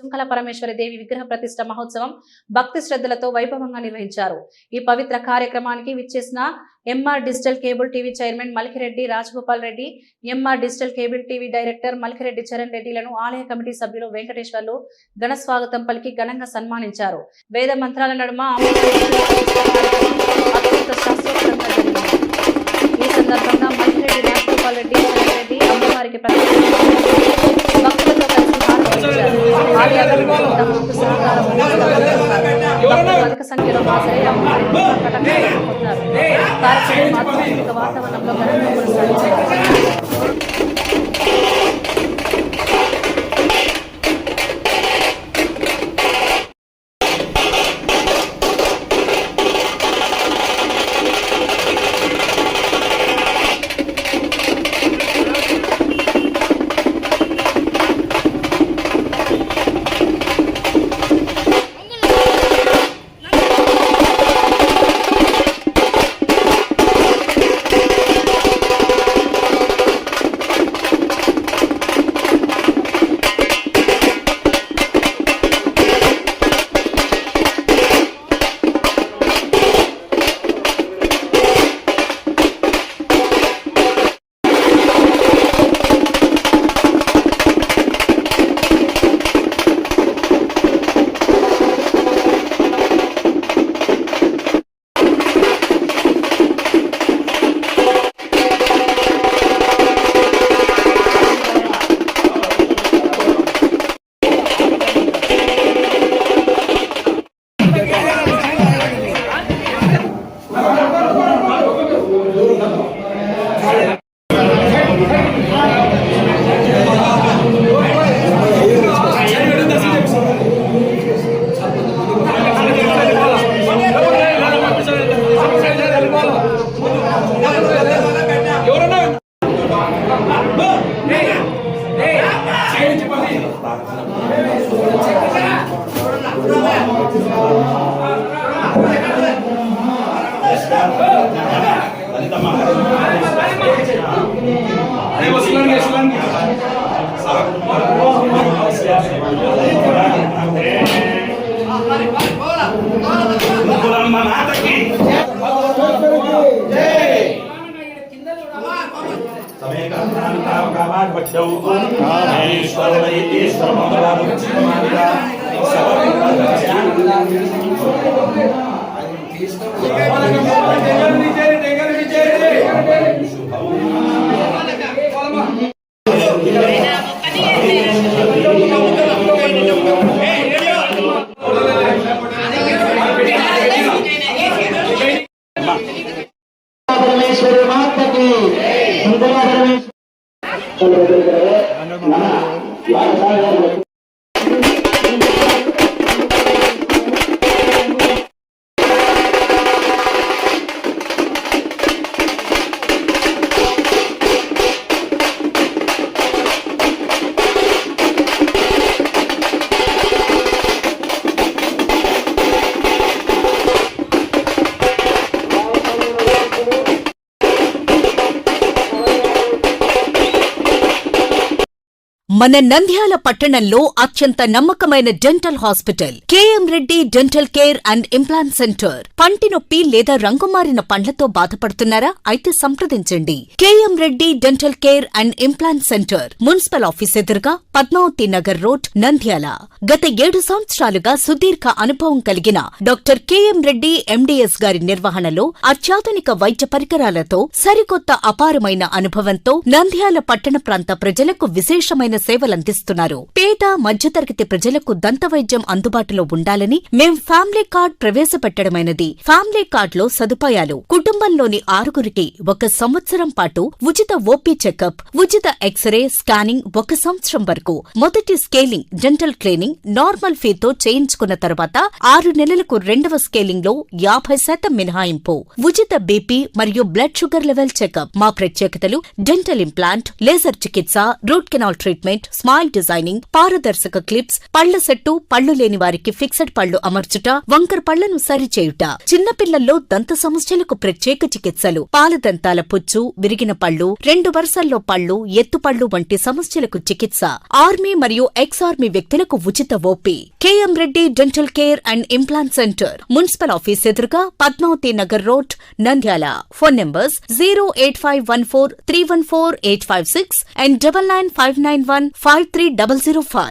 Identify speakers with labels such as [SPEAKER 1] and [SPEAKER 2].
[SPEAKER 1] సుంకల పరమేశ్వరి దేవి విగ్రహ ప్రతిష్ఠ మహోత్సవం భక్తి శ్రద్ధలతో వైభవంగా నిర్వహించారు. ఈ పవిత్ర కార్యక్రమానికి విచ్చేసిన MR digital cable TV chairman Malkireddy Rajagopal Reddy, MR digital cable TV director Malkireddy Charan రెడ్డిలను ఆలయ కమిటీ సభ్యులు వెంకటేశ్వర్లు ఘన స్వాగతం పలికి ఘనంగా సన్మానించారు. వేద మంత్రాల నడుమ అత్యంత శాస్త్రోక్తంగా జరిగింది. ఈ సందర్భంగా మల్కిరెడ్డి రాజగోపాల్ రెడ్డి, చరణ్ రెడ్డి అమ్మవారికి భక్తులతో కలిసి అధిక సంఖ్యలో హాజరై కార్యక్రమం వాతావరణంలో ఘనంగా కొనసాగించారు.
[SPEAKER 2] మన నంద్యాల పట్టణంలో అత్యంత నమ్మకమైన dental hospital KM Reddy dental care and implant centre. పంటి నొప్పి లేదా రంగుమారిన పండ్లతో బాధపడుతున్నారా? అయితే సంప్రదించండి. KM Reddy dental care and implant centre, municipal office ఎదురుగా, పద్మావతి నగర్ రోడ్, నంద్యాల. గత 7 సంవత్సరాలుగా సుదీర్ఘ అనుభవం కలిగిన డాక్టర్ కేఎం రెడ్డి ఎండీఎస్ గారి నిర్వహణలో అత్యాధునిక వైద్య పరికరాలతో సరికొత్త అపారమైన అనుభవంతో నంద్యాల పట్టణ ప్రాంత ప్రజలకు విశేషమైన సేవలందిస్తున్నారు. పేద మధ్యతరగతి ప్రజలకు దంతవైద్యం అందుబాటులో ఉండాలని మేం ఫ్యామిలీ కార్డ్ ప్రవేశపెట్టడమైనది. ఫ్యామిలీ కార్డులో సదుపాయాలు: కుటుంబంలోని 6గురికి 1 సంవత్సరం పాటు ఉచిత ఓపీ చెకప్, ఉచిత ఎక్స్రే స్కానింగ్ 1 సంవత్సరం వరకు, మొదటి స్కేలింగ్ డెంటల్ క్లీనింగ్ నార్మల్ ఫీతో చేయించుకున్న తర్వాత 6 నెలలకు 2వ స్కేలింగ్ లో 50% మినహాయింపు, ఉచిత బీపీ మరియు బ్లడ్ షుగర్ లెవెల్ చెకప్. మా ప్రత్యేకతలు: డెంటల్ ఇంప్లాంట్, లేజర్ చికిత్స, root canal treatment, treatment, smile designing, పారదర్శక క్లిప్స్, పళ్ల సెట్టు, పళ్లు లేని వారికి ఫిక్సెడ్ పళ్లు అమర్చుట, వంకర పళ్లను సరిచేయుట, చిన్నపిల్లల్లో దంత సమస్యలకు ప్రత్యేక చికిత్సలు, పాలదంతాల పుచ్చు, విరిగిన పళ్లు, 2 వరుసల్లో పళ్లు, ఎత్తుపళ్లు వంటి సమస్యలకు చికిత్స, ఆర్మీ మరియు ఎక్స్-ఆర్మీ వ్యక్తులకు ఉచిత OP. KM Reddy dental care and implant centre, municipal office ఎదురుగా, Padmavathi Nagar road, Nandyal. Phone numbers 08514314856 and 9959153005.